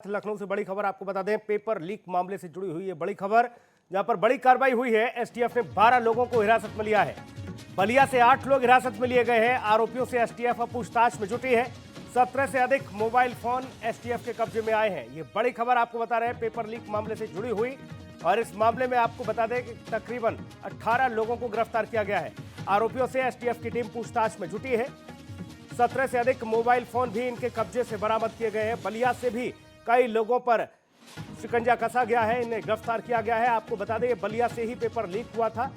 लखनऊ से बड़ी खबर आपको बता दें, पेपर लीक मामले से जुड़ी हुई है बड़ी खबर, जहां पर बड़ी कार्रवाई हुई है। एसटीएफ ने 12 लोगों को हिरासत में लिया है। बलिया से 8 लोग हिरासत में लिए गए हैं। आरोपियों से एसटीएफ अब पूछताछ में जुटी है। 17 से अधिक मोबाइल फोन एसटीएफ के कब्जे में आए हैं। ये बड़ी खबर आपको बता रहे हैं, पेपर लीक मामले से जुड़ी हुई। और इस मामले में आपको बता दें कि तकरीबन 18 लोगों को गिरफ्तार किया गया है। आरोपियों से एसटीएफ की टीम पूछताछ में जुटी है। 17 से अधिक मोबाइल फोन भी इनके कब्जे से बरामद किए गए हैं। बलिया से भी कई लोगों पर शिकंजा कसा गया है, इन्हें गिरफ्तार किया गया है। आपको बता दें, ये बलिया से ही पेपर लीक हुआ था।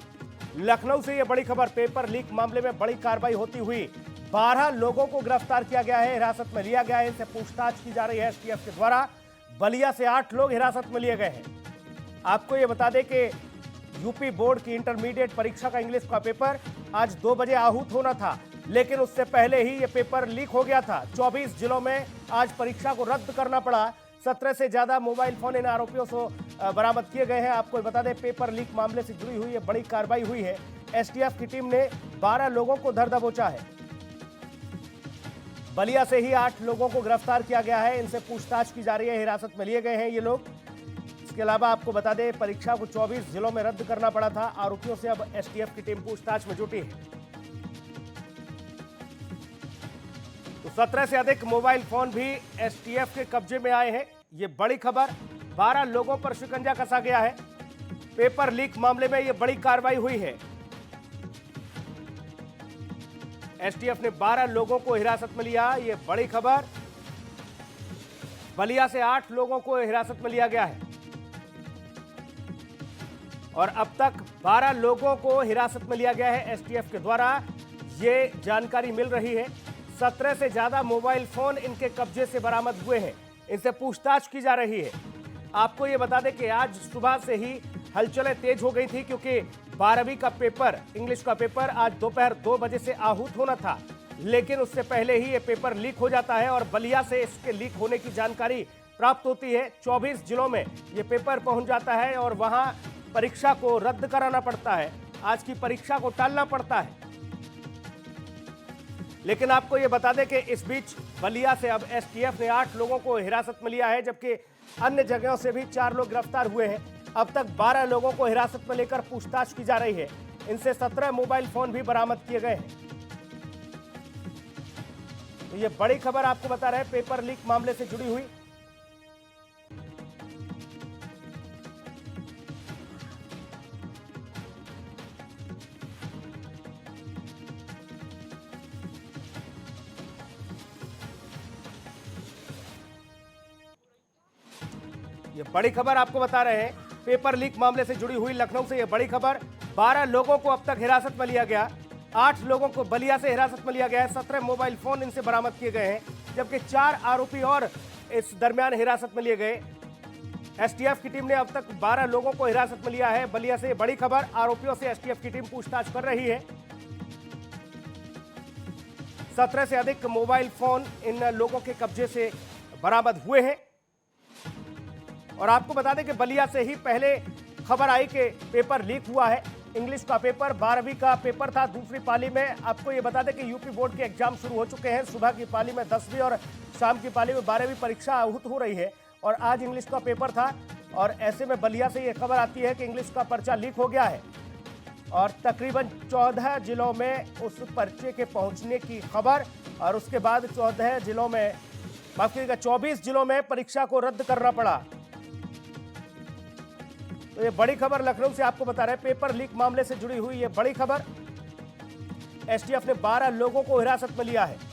लखनऊ से ये बड़ी खबर, पेपर लीक मामले में बड़ी कार्रवाई होती हुई 12 लोगों को गिरफ्तार किया गया है, हिरासत में लिया गया है। इनसे पूछताछ की जा रही है एसटीएफ के द्वारा। बलिया से 8 लोग हिरासत में लिए गए हैं। आपको ये बता दें कि यूपी बोर्ड की इंटरमीडिएट परीक्षा का इंग्लिश का पेपर आज 2 बजे आहूत होना था, लेकिन उससे पहले ही ये पेपर लीक हो गया था। 24 जिलों में आज परीक्षा को रद्द करना पड़ा। 17 से ज्यादा मोबाइल फोन इन आरोपियों से बरामद किए गए हैं। आपको बता दें, पेपर लीक मामले से जुड़ी हुई ये बड़ी कार्रवाई हुई है। एसटीएफ की टीम ने 12 लोगों को धर दबोचा है। बलिया से ही 8 लोगों को गिरफ्तार किया गया है। इनसे पूछताछ की जा रही है, हिरासत में लिए गए हैं ये लोग। इसके अलावा आपको बता दें, परीक्षा को 24 जिलों में रद्द करना पड़ा था। आरोपियों से अब एसटीएफ की टीम पूछताछ में जुटी है। तो 17 से अधिक मोबाइल फोन भी एसटीएफ के कब्जे में आए हैं। ये बड़ी खबर, 12 लोगों पर शिकंजा कसा गया है। पेपर लीक मामले में ये बड़ी कार्रवाई हुई है। एसटीएफ ने 12 लोगों को हिरासत में लिया। ये बड़ी खबर, बलिया से 8 लोगों को हिरासत में लिया गया है और अब तक 12 लोगों को हिरासत में लिया गया है एसटीएफ के द्वारा। ये जानकारी मिल रही है। 17 से ज्यादा मोबाइल फोन इनके कब्जे से बरामद हुए हैं। इनसे पूछताछ की जा रही है। आपको ये बता दें कि आज सुबह से ही हलचलें तेज हो गई थी, क्योंकि 12वीं का पेपर, इंग्लिश का पेपर आज दोपहर 2 बजे से आहूत होना था, लेकिन उससे पहले ही ये पेपर लीक हो जाता है और बलिया से इसके लीक होने की जानकारी प्राप्त होती है। 24 जिलों में ये पेपर पहुंच जाता है और वहां परीक्षा को रद्द कराना पड़ता है। आज की परीक्षा को टालना पड़ता है। लेकिन आपको यह बता दें कि इस बीच बलिया से अब एसटीएफ ने 8 लोगों को हिरासत में लिया है, जबकि अन्य जगहों से भी 4 लोग गिरफ्तार हुए हैं। अब तक 12 लोगों को हिरासत में लेकर पूछताछ की जा रही है। इनसे 17 मोबाइल फोन भी बरामद किए गए हैं। तो ये बड़ी खबर आपको बता रहे हैं, पेपर लीक मामले से जुड़ी हुई। ये बड़ी खबर आपको बता रहे हैं, पेपर लीक मामले से जुड़ी हुई लखनऊ से ये बड़ी खबर। 12 लोगों को अब तक हिरासत में लिया गया। 8 लोगों को बलिया से हिरासत में लिया गया है। 17 मोबाइल फोन इनसे बरामद किए गए हैं, जबकि 4 आरोपी और इस दरमियान हिरासत में लिए गए। एसटीएफ की टीम ने अब तक 12 लोगों को हिरासत में लिया है। बलिया से बड़ी खबर, आरोपियों से एसटीएफ की टीम पूछताछ कर रही है। 17 से अधिक मोबाइल फोन इन लोगों के कब्जे से बरामद हुए हैं। और आपको बता दें कि बलिया से ही पहले खबर आई कि पेपर लीक हुआ है। इंग्लिश का पेपर 12वीं का पेपर था, दूसरी पाली में। आपको ये बता दें कि यूपी बोर्ड के एग्जाम शुरू हो चुके हैं। सुबह की पाली में 10वीं और शाम की पाली में 12वीं परीक्षा आहूत हो रही है और आज इंग्लिश का पेपर था। और ऐसे में बलिया से ये खबर आती है कि इंग्लिश का पर्चा लीक हो गया है और तकरीबन 14 जिलों में उस पर्चे के पहुंचने की खबर। और उसके बाद 14 जिलों में, माफ कीजिएगा, 24 जिलों में परीक्षा को रद्द करना पड़ा। तो ये बड़ी खबर लखनऊ से आपको बता रहे हैं, पेपर लीक मामले से जुड़ी हुई ये बड़ी खबर। एसटीएफ ने 12 लोगों को हिरासत में लिया है।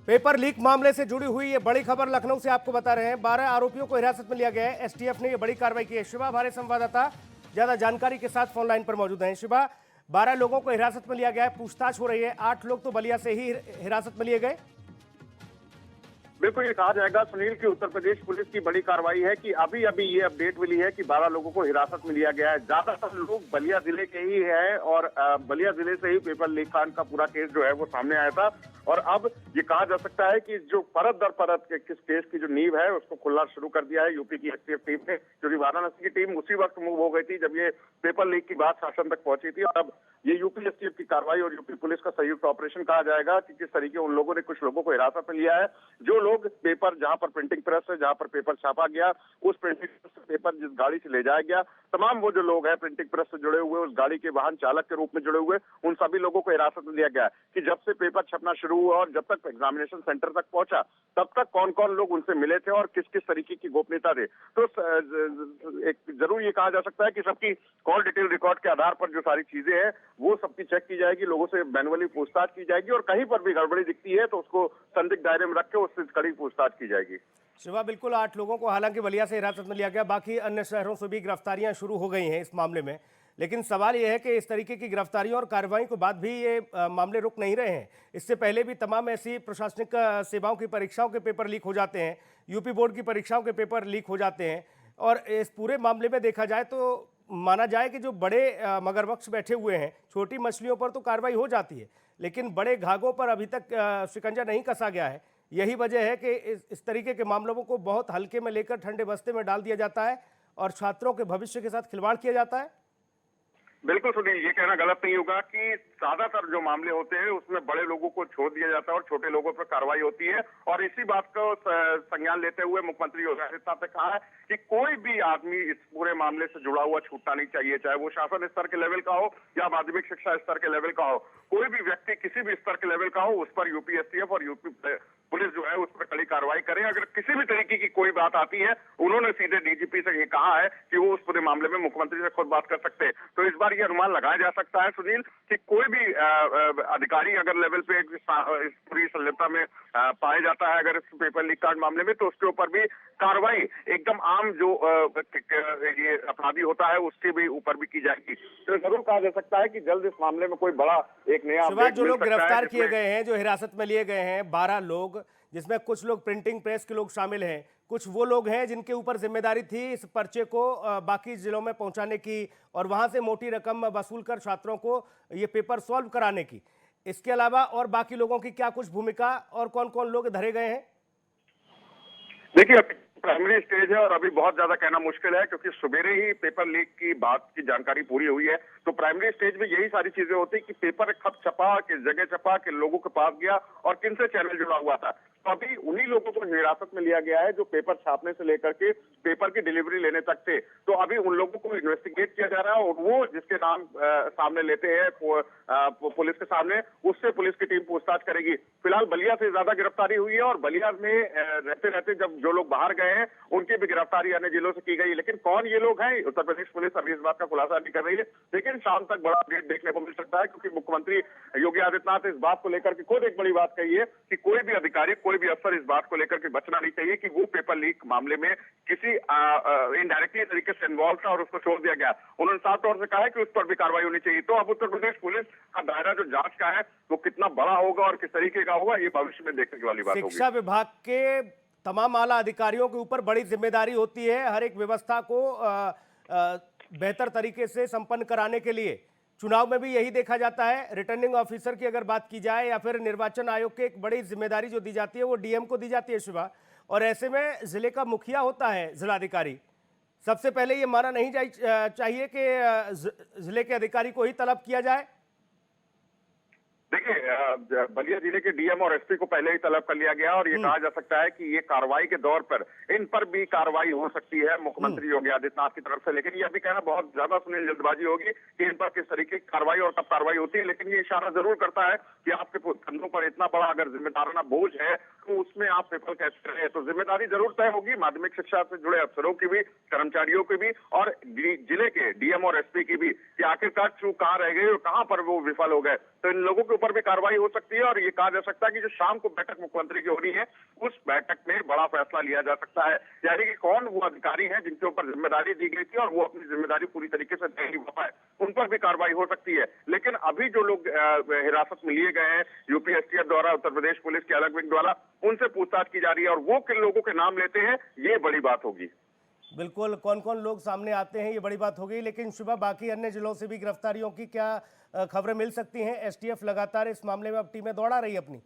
पेपर लीक मामले से जुड़ी हुई ये बड़ी खबर लखनऊ से आपको बता रहे हैं। 12 आरोपियों को हिरासत में लिया गया है। एसटीएफ ने ये बड़ी कार्रवाई की है। शिवा हमारे संवाददाता ज्यादा जानकारी के साथ फोन लाइन पर मौजूद हैं। शिवा, 12 लोगों को हिरासत में लिया गया है, पूछताछ हो रही है। 8 लोग तो बलिया से ही हिरासत में लिए गए। बिल्कुल, ये कहा जाएगा सुनील की उत्तर प्रदेश पुलिस की बड़ी कार्रवाई है कि अभी अभी ये अपडेट मिली है कि 12 लोगों को हिरासत में लिया गया है। ज्यादातर लोग बलिया जिले के ही हैं और बलिया जिले से ही पेपर लीक कांड का पूरा केस जो है वो सामने आया था। और अब ये कहा जा सकता है कि जो परत दर परत के किस केस की जो नींव है उसको खुलना शुरू कर दिया है यूपी की एसटीएफ टीम ने, क्योंकि वाराणसी की टीम उसी वक्त मूव हो गई थी जब ये पेपर लीक की बात शासन तक पहुंची थी। और अब ये यूपी एसटीएफ की कार्रवाई और यूपी पुलिस का संयुक्त ऑपरेशन कहा जाएगा कि किस तरीके उन लोगों ने कुछ लोगों को हिरासत में लिया है। जो लोग पेपर, जहां पर प्रिंटिंग प्रेस है, जहां पर पेपर छापा गया, उस प्रिंटिंग प्रेस से पेपर जिस गाड़ी से ले जाया गया, तमाम वो जो लोग हैं प्रिंटिंग प्रेस से जुड़े हुए, उस गाड़ी के वाहन चालक के रूप में जुड़े हुए, उन सभी लोगों को हिरासत में लिया गया कि जब से पेपर छपना शुरू हुआ और जब तक एग्जामिनेशन सेंटर तक पहुंचा तब तक कौन कौन लोग उनसे मिले थे और किस किस तरीके की गोपनीयता थे। तो एक जरूर ये कहा जा सकता है कि सबकी कॉल डिटेल रिकॉर्ड के आधार पर जो सारी चीजें हैं वो सबकी चेक की जाएगी, लोगों से मैनुअली पूछताछ की जाएगी और कहीं पर भी गड़बड़ी दिखती है तो उसको संदिग्ध दायरे में रख के उससे कड़ी पूछताछ की जाएगी। शिवा, बिल्कुल 8 लोगों को हालांकि बलिया से हिरासत में लिया गया, बाकी अन्य शहरों से भी गिरफ्तारियां शुरू हो गई हैं इस मामले में। लेकिन सवाल यह है कि इस तरीके की गिरफ्तारियों और कार्रवाई के बाद भी ये मामले रुक नहीं रहे हैं। इससे पहले भी तमाम ऐसी प्रशासनिक सेवाओं की परीक्षाओं के पेपर लीक हो जाते हैं, यूपी बोर्ड की परीक्षाओं के पेपर लीक हो जाते हैं। और इस पूरे मामले में देखा जाए तो माना जाए कि जो बड़े मगरमच्छ बैठे हुए हैं, छोटी मछलियों पर तो कार्रवाई हो जाती है, लेकिन बड़े घाघों पर अभी तक शिकंजा नहीं कसा गया है। यही वजह है कि इस तरीके के मामलों को बहुत हल्के में लेकर ठंडे बस्ते में डाल दिया जाता है और छात्रों के भविष्य के साथ खिलवाड़ किया जाता है। बिल्कुल सुनील, ये कहना गलत नहीं होगा कि ज्यादातर जो मामले होते हैं उसमें बड़े लोगों को छोड़ दिया जाता है और छोटे लोगों पर कार्रवाई होती है। और इसी बात को संज्ञान लेते हुए मुख्यमंत्री योगी आदित्यनाथ ने कहा है कि कोई भी आदमी इस पूरे मामले से जुड़ा हुआ छूटना नहीं चाहिए, चाहे वो शासन स्तर के लेवल का हो या माध्यमिक शिक्षा स्तर के लेवल का हो। कोई भी व्यक्ति किसी भी स्तर के लेवल का हो, उस पर यूपी एसटीएफ और यूपी पुलिस जो है उस पर कड़ी कार्रवाई करे। अगर किसी भी तरीके की कोई बात आती है, उन्होंने सीधे डीजीपी से ये कहा है कि वो उस पूरे मामले में मुख्यमंत्री से खुद बात कर सकते हैं। तो इस बार ये अनुमान लगाया जा सकता है सुनील कि कोई भी अधिकारी अगर लेवल पे इस पूरी संलिप्तता में पाया जाता है अगर इस पेपर लीक कांड मामले में, तो उसके ऊपर भी कार्रवाई एकदम आम जो ये अपराधी होता है उसके भी ऊपर भी की जाएगी। तो जरूर कहा जा सकता है कि जल्द इस मामले में कोई बड़ा एक नया जो लोग गिरफ्तार किए गए हैं, जो हिरासत में लिए गए हैं 12 लोग, जिसमें कुछ लोग प्रिंटिंग प्रेस के लोग शामिल हैं, कुछ वो लोग हैं जिनके ऊपर जिम्मेदारी थी इस पर्चे को बाकी जिलों में पहुंचाने की और वहां से मोटी रकम वसूल कर छात्रों को ये पेपर सॉल्व कराने की। इसके अलावा और बाकी लोगों की क्या कुछ भूमिका और कौन कौन लोग धरे गए हैं? देखिए, प्राइमरी स्टेज है और अभी बहुत ज्यादा कहना मुश्किल है क्योंकि सवेरे ही पेपर लीक की बात की जानकारी पूरी हुई है। तो प्राइमरी स्टेज में यही सारी चीजें होती कि पेपर कब छपा, किस जगह छपा, किन लोगों के पास गया और किन से चैनल जुड़ा हुआ था। तो अभी उन्हीं लोगों को हिरासत में लिया गया है जो पेपर छापने से लेकर के पेपर की डिलीवरी लेने तक थे। तो अभी उन लोगों को इन्वेस्टिगेट किया जा रहा है और वो जिसके नाम सामने लेते हैं पुलिस के सामने, उससे पुलिस की टीम पूछताछ करेगी। फिलहाल बलिया से ज्यादा गिरफ्तारी हुई है और बलिया में रहते रहते जब जो लोग बाहर गए हैं उनकी भी गिरफ्तारी अन्य जिलों से की गई। लेकिन कौन ये लोग हैं, उत्तर प्रदेश पुलिस अभी इस बात का खुलासा नहीं कर रही है, लेकिन शाम तक बड़ा अपडेट देखने को मिल सकता है क्योंकि मुख्यमंत्री योगी आदित्यनाथ ने इस बात को लेकर के खुद एक बड़ी बात कही है कि कोई भी अधिकारी, कोई भी अफसर इस बात को लेकर के बचना नहीं चाहिए कि वो पेपर लीक मामले में किसी इनडायरेक्टली तरीके से इन्वॉल्व था और उसको छोड़ दिया गया। उन्होंने साफ तौर से कहा है कि उस पर भी कार्रवाई होनी चाहिए। तो अब उत्तर प्रदेश पुलिस का दायरा जो जांच का है वो कितना बड़ा होगा और किस तरीके का होगा, ये भविष्य में देखने वाली बात होगी। शिक्षा विभाग के तमाम आला अधिकारियों के ऊपर बड़ी जिम्मेदारी होती है हर एक व्यवस्था को बेहतर तरीके से संपन्न कराने के लिए। चुनाव में भी यही देखा जाता है। रिटर्निंग ऑफिसर की अगर बात की जाए या फिर निर्वाचन आयोग की एक बड़ी जिम्मेदारी जो दी जाती है वो डीएम को दी जाती है शिवा, और ऐसे में जिले का मुखिया होता है जिलाधिकारी। सबसे पहले ये माना नहीं चाहिए कि जिले के अधिकारी को ही तलब किया जाए। देखिए, बलिया जिले के डीएम और एसपी को पहले ही तलब कर लिया गया और ये कहा जा सकता है कि ये कार्रवाई के दौर पर इन पर भी कार्रवाई हो सकती है मुख्यमंत्री योगी आदित्यनाथ की तरफ से। लेकिन ये भी कहना बहुत ज्यादा सुनील जल्दबाजी होगी कि इन पर किस तरीके की कार्रवाई और कब कार्रवाई होती है। लेकिन ये इशारा जरूर करता है कि आपके कंधों पर इतना बड़ा अगर जिम्मेदाराना बोझ है तो उसमें आप पेपर कैसे रहे, तो जिम्मेदारी जरूर तय होगी माध्यमिक शिक्षा से जुड़े अफसरों की भी, कर्मचारियों की भी और जिले के डीएम और एसपी की भी कि आखिरकार चूक कहाँ रह गई और कहां पर वो विफल हो गए। तो इन लोगों के ऊपर भी कार्रवाई हो सकती है। और ये कहा जा सकता है कि जो शाम को बैठक मुख्यमंत्री की हो रही है, उस बैठक में बड़ा फैसला लिया जा सकता है, यानी कि कौन वो अधिकारी हैं जिनके ऊपर जिम्मेदारी दी गई थी और वो अपनी जिम्मेदारी पूरी तरीके से नहीं हो पाए, उन पर भी कार्रवाई हो सकती है। लेकिन अभी जो लोग हिरासत में लिए गए हैं यूपी एसटीएफ द्वारा, उत्तर प्रदेश पुलिस के अलग विंग द्वारा, उनसे पूछताछ की जा रही है और वो किन लोगों के नाम लेते हैं, ये बड़ी बात होगी। बिल्कुल, कौन कौन लोग सामने आते हैं ये बड़ी बात हो गई। लेकिन सुबह बाकी अन्य जिलों से भी गिरफ्तारियों की क्या खबरें मिल सकती हैं? एसटीएफ लगातार इस मामले में अब टीमें दौड़ा रही है अपनी।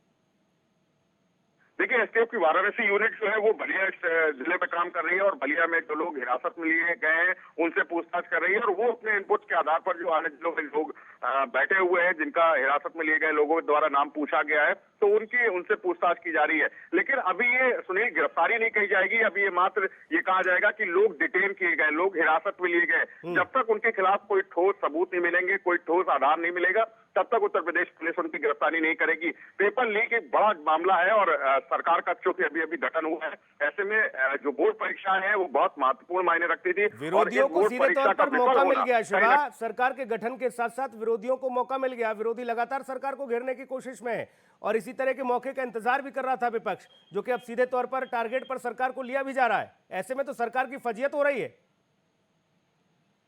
देखिए, एसटीएफ की वाराणसी यूनिट जो है वो बलिया जिले में काम कर रही है और बलिया में जो लोग हिरासत में लिए गए हैं उनसे पूछताछ कर रही है। और वो अपने इनपुट के आधार पर जो अन्य जिलों में लोग बैठे हुए हैं जिनका हिरासत में लिए गए लोगों द्वारा नाम पूछा गया है, तो उनसे पूछताछ की जा रही है। लेकिन अभी ये सुनील गिरफ्तारी नहीं कही जाएगी, अभी ये मात्र ये कहा जाएगा कि लोग डिटेन किए गए, लोग हिरासत में लिए गए। जब तक उनके खिलाफ कोई ठोस सबूत नहीं मिलेंगे, कोई ठोस आधार नहीं मिलेगा, तब तक उत्तर प्रदेश पुलिस उनकी गिरफ्तारी नहीं करेगी। पेपर लीक एक बड़ा मामला है और सरकार का चूंकि अभी अभी गठन हुआ है, ऐसे में जो बोर्ड परीक्षा है वो बहुत महत्वपूर्ण मायने रखती थी। विरोधियों को सीधे तौर पर मौका मिल गया शिवा, सरकार के गठन के साथ साथ विरोधियों को मौका मिल गया। विरोधी लगातार सरकार को घेरने की कोशिश में है और इसी तरह के मौके का इंतजार भी कर रहा था विपक्ष, जो कि अब सीधे तौर पर टारगेट पर सरकार को लिया भी जा रहा है। ऐसे में तो सरकार की फजीयत हो रही है।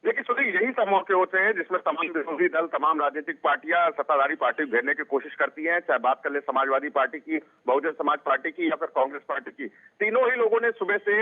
देखिए सुनील, यही सब मौके होते हैं जिसमें तमाम विरोधी दल, तमाम राजनीतिक पार्टियां सत्ताधारी पार्टी घेरने की कोशिश करती हैं, चाहे बात कर ले समाजवादी पार्टी की, बहुजन समाज पार्टी की या फिर कांग्रेस पार्टी की। तीनों ही लोगों ने सुबह से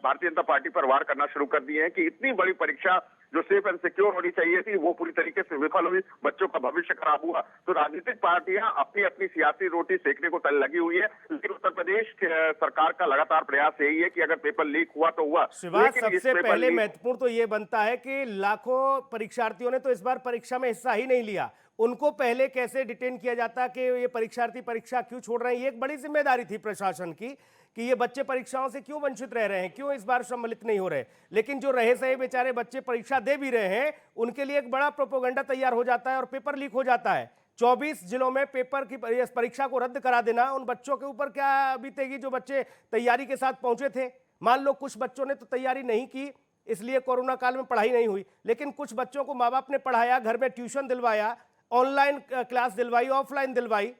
भारतीय जनता पार्टी पर वार करना शुरू कर दिए हैं कि इतनी बड़ी परीक्षा जो सेफ एंड सिक्योर होनी चाहिए थी वो पूरी तरीके से विफल हुई, बच्चों का भविष्य खराब हुआ। तो राजनीतिक पार्टियां अपनी अपनी सियासी रोटी सेकने को तल लगी हुई है। लेकिन उत्तर प्रदेश सरकार का लगातार प्रयास यही है कि अगर पेपर लीक हुआ तो हुआ। शिवा, सबसे पहले महत्वपूर्ण तो ये बनता है कि लाखों परीक्षार्थियों ने तो इस बार परीक्षा में हिस्सा ही नहीं लिया, उनको पहले कैसे डिटेन किया जाता कि ये परीक्षार्थी परीक्षा क्यों छोड़ रहे हैं। ये एक बड़ी जिम्मेदारी थी प्रशासन की कि ये बच्चे परीक्षाओं से क्यों वंचित रह रहे हैं, क्यों इस बार सम्मिलित नहीं हो रहे। लेकिन जो रहे सहे बेचारे बच्चे परीक्षा दे भी रहे हैं, उनके लिए एक बड़ा प्रोपेगेंडा तैयार हो जाता है और पेपर लीक हो जाता है। 24 जिलों में पेपर की परीक्षा को रद्द करा देना, उन बच्चों के ऊपर क्या बीतेगी जो बच्चे तैयारी के साथ पहुंचे थे। मान लो कुछ बच्चों ने तो तैयारी नहीं की, इसलिए कोरोना काल में पढ़ाई नहीं हुई, लेकिन कुछ बच्चों को माँ बाप ने पढ़ाया, घर में ट्यूशन दिलवाया, ऑनलाइन क्लास दिलवाई, ऑफलाइन दिलवाई।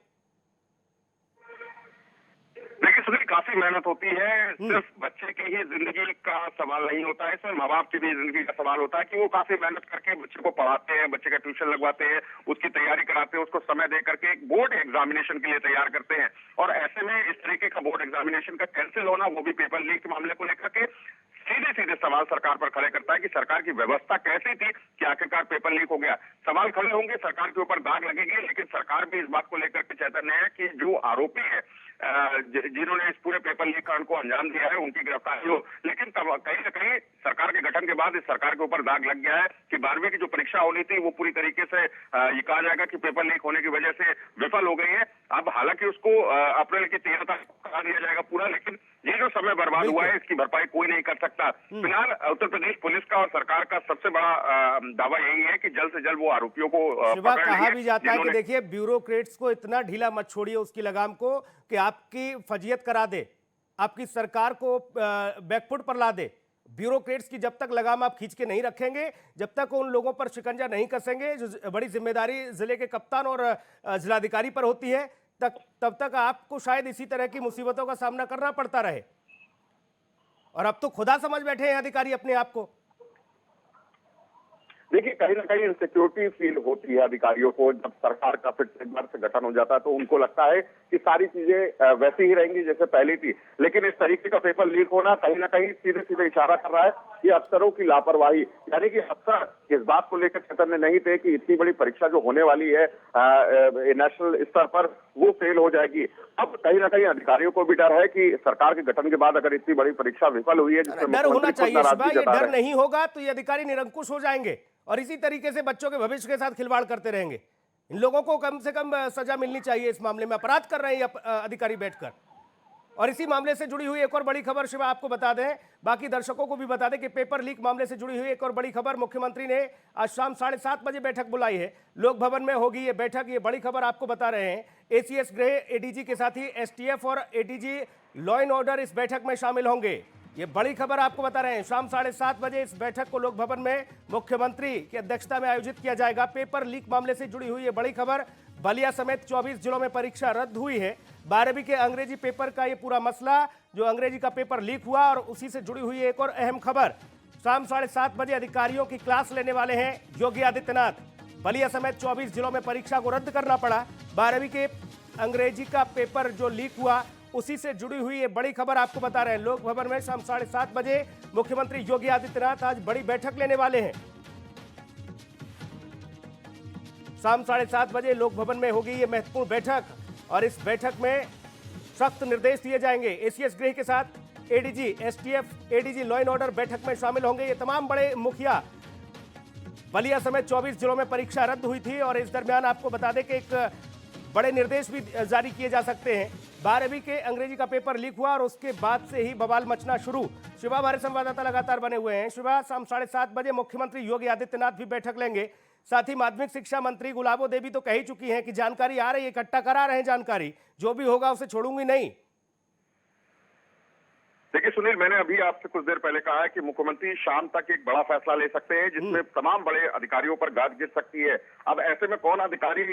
देखिए सुनील, काफी मेहनत होती है, सिर्फ बच्चे की ही जिंदगी का सवाल नहीं होता है, सिर्फ माँ बाप की भी जिंदगी का सवाल होता है कि वो काफी मेहनत करके बच्चे को पढ़ाते हैं, बच्चे का ट्यूशन लगवाते हैं, उसकी तैयारी कराते हैं, उसको समय दे करके एक बोर्ड एग्जामिनेशन के लिए तैयार करते हैं। और ऐसे में इस तरीके का बोर्ड एग्जामिनेशन का कैंसिल होना, वो भी पेपर लीक के मामले को लेकर के, सीधे सीधे सवाल सरकार पर खड़े करता है कि सरकार की व्यवस्था कैसी थी कि आखिरकार पेपर लीक हो गया। सवाल खड़े होंगे, सरकार के ऊपर दाग लगेंगे, लेकिन सरकार भी इस बात को लेकर के चैतन्य है कि जो आरोपी है जिन्होंने इस पूरे पेपर लीक कांड को अंजाम दिया है उनकी गिरफ्तारी हो। लेकिन कहीं ना कहीं सरकार के गठन के बाद इस सरकार के ऊपर दाग लग गया है कि 12वीं की जो परीक्षा होनी थी वो पूरी तरीके से ये कहा जाएगा कि पेपर लीक होने की वजह से विफल हो गई है। अब हालांकि उसको अप्रैल की 13 तारीख को करा दिया जाएगा पूरा, लेकिन ये जो समय बर्बाद हुआ है इसकी भरपाई कोई नहीं कर सकता। फिलहाल उत्तर प्रदेश पुलिस का और सरकार का सबसे बड़ा दावा यही है कि जल्द से जल्द वो आरोपियों को कहा भी जाता है कि देखिए ब्यूरोक्रेट्स को इतना ढीला मत छोड़िए उसकी लगाम को कि आपकी फजीयत करा दे, आपकी सरकार को बैकफुट पर ला दे। ब्यूरोक्रेट्स की जब तक लगाम आप खींच के नहीं रखेंगे, जब तक उन लोगों पर शिकंजा नहीं कसेंगे, जो बड़ी जिम्मेदारी जिले के कप्तान और जिलाधिकारी पर होती है, तब तक आपको शायद इसी तरह की मुसीबतों का सामना करना पड़ता रहे। और अब तो खुदा समझ बैठे हैं अधिकारी अपने आप को। देखिए कहीं ना कहीं इनसिक्योरिटी फील होती है अधिकारियों को जब सरकार का फिर एक बार से गठन हो जाता है, तो उनको लगता है कि सारी चीजें वैसी ही रहेंगी जैसे पहले थी। लेकिन इस तरीके का पेपर लीक होना कहीं ना कहीं सीधे सीधे इशारा कर रहा है कि अफसरों की लापरवाही, यानी कि अफसर इस बात को लेकर चैतन्य नहीं थे कि इतनी बड़ी परीक्षा जो होने वाली है नेशनल स्तर पर वो फेल हो जाएगी। अब कहीं ना कहीं अधिकारियों को भी डर है कि सरकार के गठन के बाद अगर इतनी बड़ी परीक्षा विफल हुई है जिसमें डर होना चाहिए, ये डर नहीं होगा तो ये अधिकारी निरंकुश हो जाएंगे और इसी तरीके से बच्चों के भविष्य के साथ खिलवाड़ करते रहेंगे। इन लोगों को कम से कम सजा मिलनी चाहिए। इस मामले में अपराध कर रहे हैं अधिकारी बैठकर। और इसी मामले से जुड़ी हुई एक और बड़ी खबर शिवा आपको बता दें, बाकी दर्शकों को भी बता दें कि पेपर लीक मामले से जुड़ी हुई एक और बड़ी खबर, मुख्यमंत्री ने आज शाम 7:30 बजे बैठक बुलाई है, लोक भवन में होगी ये बैठक। ये बड़ी खबर आपको बता रहे हैं। एसीएस गृह, एडीजी के साथ ही एसटीएफ और एडीजी लॉ एंड ऑर्डर इस बैठक में शामिल होंगे। ये बड़ी खबर आपको बता रहे हैं। शाम 7:30 बजे इस बैठक को लोक भवन में मुख्यमंत्री की अध्यक्षता में आयोजित किया जाएगा। पेपर लीक मामले से जुड़ी हुई ये बड़ी खबर। बलिया समेत 24 जिलों में परीक्षा रद्द हुई है। 12वीं के अंग्रेजी पेपर का ये पूरा मसला, जो अंग्रेजी का पेपर लीक हुआ, और उसी से जुड़ी हुई एक और अहम खबर। शाम 7:30 बजे अधिकारियों की क्लास लेने वाले हैं योगी आदित्यनाथ। बलिया समेत 24 जिलों में परीक्षा को रद्द करना पड़ा। 12वीं के अंग्रेजी का पेपर जो लीक हुआ, उसी से जुड़ी हुई ये बड़ी खबर आपको बता रहे हैं। लोक भवन में शाम 7:30 बजे मुख्यमंत्री योगी आदित्यनाथ आज बड़ी बैठक लेने वाले हैं। शाम 7:30 बजे लोक भवन में होगी ये महत्वपूर्ण बैठक, और इस बैठक में सख्त निर्देश दिए जाएंगे। एसीएस गृह के साथ ADG, STF, ADG law and order बैठक में शामिल होंगे। ये तमाम बड़े मुखिया। बलिया समेत 24 जिलों में परीक्षा रद्द हुई थी, और इस दरमियान आपको बता दें कि एक बड़े निर्देश भी जारी किए जा सकते हैं। 12वीं के अंग्रेजी का पेपर लीक हुआ और उसके बाद से ही बवाल मचना शुरू। शिवा, हमारे संवाददाता लगातार बने हुए हैं। शिवा, शाम 7:30 बजे मुख्यमंत्री योगी आदित्यनाथ भी बैठक लेंगे। साथ ही माध्यमिक शिक्षा मंत्री गुलाबो देवी तो कह ही चुकी हैं कि जानकारी आ रही है, इकट्ठा करा रहे हैं जानकारी, जो भी होगा उसे छोड़ूंगी नहीं। देखिए सुनील, मैंने अभी आपसे कुछ देर पहले कहा है कि मुख्यमंत्री शाम तक एक बड़ा फैसला ले सकते हैं जिसमें तमाम बड़े अधिकारियों पर गाज गिर सकती है। अब ऐसे में कौन अधिकारी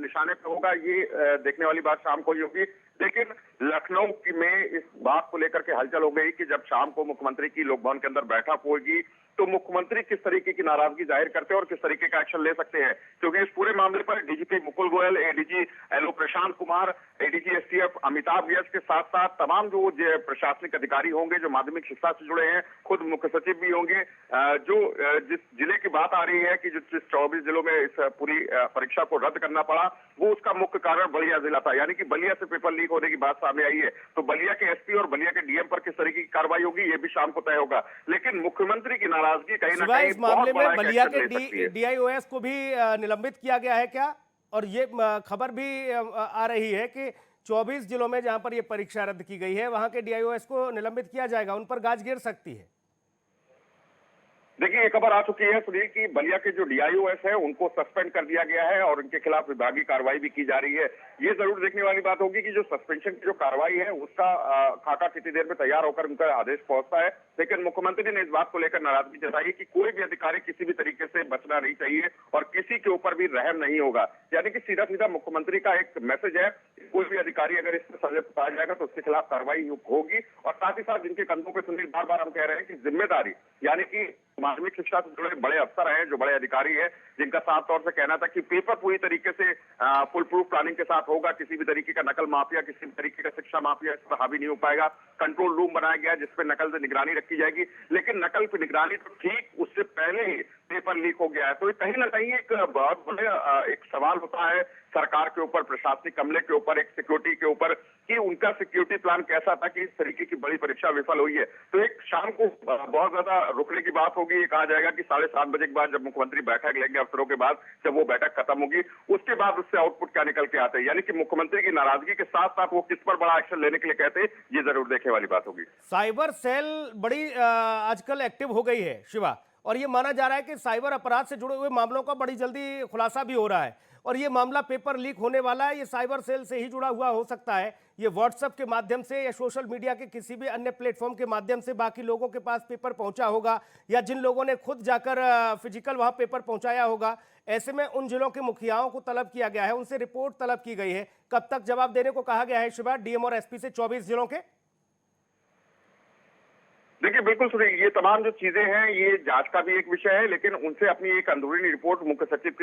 निशाने पे होगा, ये देखने वाली बात शाम को ही होगी। लेकिन लखनऊ में इस बात को लेकर के हलचल हो गई कि जब शाम को मुख्यमंत्री की लोक भवन के अंदर बैठक होगी तो मुख्यमंत्री किस तरीके की नाराजगी जाहिर करते हैं और किस तरीके का एक्शन ले सकते हैं, क्योंकि इस पूरे मामले पर DGP Mukul Goyal, ADG LO Prashant Kumar, ADG STF Amitabh Vyas के साथ साथ तमाम जो प्रशासनिक अधिकारी होंगे, जो माध्यमिक शिक्षा से जुड़े हैं, खुद मुख्य सचिव भी होंगे। जो जिस जिले की बात आ रही है कि जिस 24 जिलों में इस पूरी परीक्षा को रद्द करना पड़ा, वो उसका मुख्य कारण बलिया जिला था। यानी कि बलिया से पेपर लीक होने की बात सामने आई है, तो बलिया के एसपी और बलिया के डीएम पर किस तरीके की कार्रवाई होगी, ये भी शाम को तय होगा। लेकिन मुख्यमंत्री की नाराजगी कहीं ना कहीं इस मामले में बलिया के के डीआईओएस को भी निलंबित किया गया है क्या? और ये खबर भी आ रही है कि 24 जिलों में जहां पर ये परीक्षा रद्द की गई है, वहां के डीआईओएस को निलंबित किया जाएगा, उन पर गाज गिर सकती है। देखिए, ये खबर आ चुकी है सुनील की बलिया के जो डीआईओएस है उनको सस्पेंड कर दिया गया है और उनके खिलाफ विभागीय कार्रवाई भी की जा रही है। ये जरूर देखने वाली बात होगी कि जो सस्पेंशन की जो कार्रवाई है उसका खाका कितनी देर में तैयार होकर उनका आदेश पहुंचता है। लेकिन मुख्यमंत्री ने इस बात को लेकर नाराजगी जताई कि कोई भी अधिकारी किसी भी तरीके से बचना नहीं चाहिए और किसी के ऊपर भी रहम नहीं होगा। यानी कि सीधा सीधा मुख्यमंत्री का एक मैसेज है, कोई भी अधिकारी अगर इसमें सजा पाया जाएगा तो उसके खिलाफ कार्रवाई होगी। और साथ ही साथ जिनके कंधों पर सुनील बार बार हम कह रहे हैं कि जिम्मेदारी, यानी कि माध्यमिक शिक्षा से जुड़े बड़े अफसर हैं, जो बड़े अधिकारी हैं, जिनका साफ तौर से कहना था कि पेपर पूरी तरीके से फुल प्रूफ प्लानिंग के साथ होगा, किसी भी तरीके का नकल माफिया, किसी भी तरीके का शिक्षा माफिया इस पर हावी नहीं हो पाएगा। कंट्रोल रूम बनाया गया जिसपे नकल से निगरानी रखी जाएगी। लेकिन नकल की निगरानी तो ठीक उससे पहले ही पेपर लीक हो गया है, तो कहीं ना कहीं एक बहुत बड़ा एक सवाल होता है सरकार के ऊपर, प्रशासनिक अमले के ऊपर, एक सिक्योरिटी के ऊपर, कि उनका सिक्योरिटी प्लान कैसा था कि इस तरीके की बड़ी परीक्षा विफल हुई है। तो एक शाम को बहुत ज्यादा रुकने की बात होगी। ये कहा जाएगा कि 7:30 बजे के बाद जब मुख्यमंत्री बैठक लेंगे अफसरों के बाद, जब वो बैठक खत्म होगी, उसके बाद उससे आउटपुट क्या निकल के आते हैं, यानी कि मुख्यमंत्री की नाराजगी के साथ साथ वो किस पर बड़ा एक्शन लेने के लिए कहते हैं, ये जरूर देखने वाली बात होगी। साइबर सेल बड़ी आजकल एक्टिव हो गई है शिवा, और ये माना जा रहा है कि साइबर अपराध से जुड़े हुए मामलों का बड़ी जल्दी खुलासा भी हो रहा है, और ये मामला पेपर लीक होने वाला है, ये साइबर सेल से ही जुड़ा हुआ हो सकता है। ये व्हाट्सएप के माध्यम से या सोशल मीडिया के किसी भी अन्य प्लेटफॉर्म के माध्यम से बाकी लोगों के पास पेपर पहुंचा होगा, या जिन लोगों ने खुद जाकर फिजिकल वहां पेपर पहुंचाया होगा। ऐसे में उन जिलों के मुखियाओं को तलब किया गया है, उनसे रिपोर्ट तलब की गई है। कब तक जवाब देने को कहा गया है शिवा डीएम और एसपी से 24 जिलों के? देखिए, बिल्कुल सुनिए, ये तमाम जो चीजें हैं ये जांच का भी एक विषय है, लेकिन उनसे अपनी एक अंदरूनी रिपोर्ट मुख्य सचिव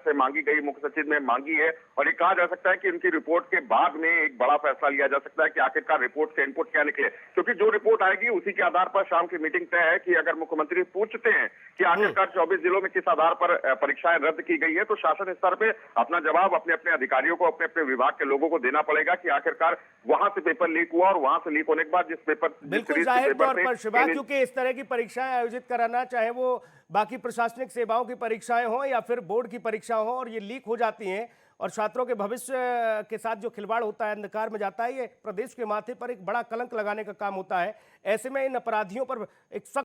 से मांगी गई, मुख्य सचिव ने मांगी है, और ये कहा जा सकता है कि उनकी रिपोर्ट के बाद में एक बड़ा फैसला लिया जा सकता है कि आखिरकार रिपोर्ट से इनपुट क्या निकले। क्योंकि जो रिपोर्ट आएगी उसी के आधार पर शाम की मीटिंग तय है कि अगर मुख्यमंत्री पूछते हैं कि आखिरकार 24 जिलों में किस आधार पर परीक्षाएं रद्द की गई है, तो शासन स्तर पे अपना जवाब अपने अपने अधिकारियों को, अपने अपने विभाग के लोगों को देना पड़ेगा कि आखिरकार वहां से पेपर लीक हुआ और वहां से लीक होने के बाद जिस पेपर, बिल्कुल जाहिर तौर पर शिवा, क्योंकि इस तरह की परीक्षाएं आयोजित कराना, चाहे वो बाकी प्रशासनिक सेवाओं की परीक्षाएं हों या फिर बोर्ड की परीक्षा हो, और ये लीक हो जाती हैं और छात्रों के भविष्य के साथ जो खिलवाड़ होता है, अंधकार में जाता है, ये प्रदेश के माथे पर एक बड़ा कलंक लगाने का काम होता है। ऐसे में इन अपराधियों पर एक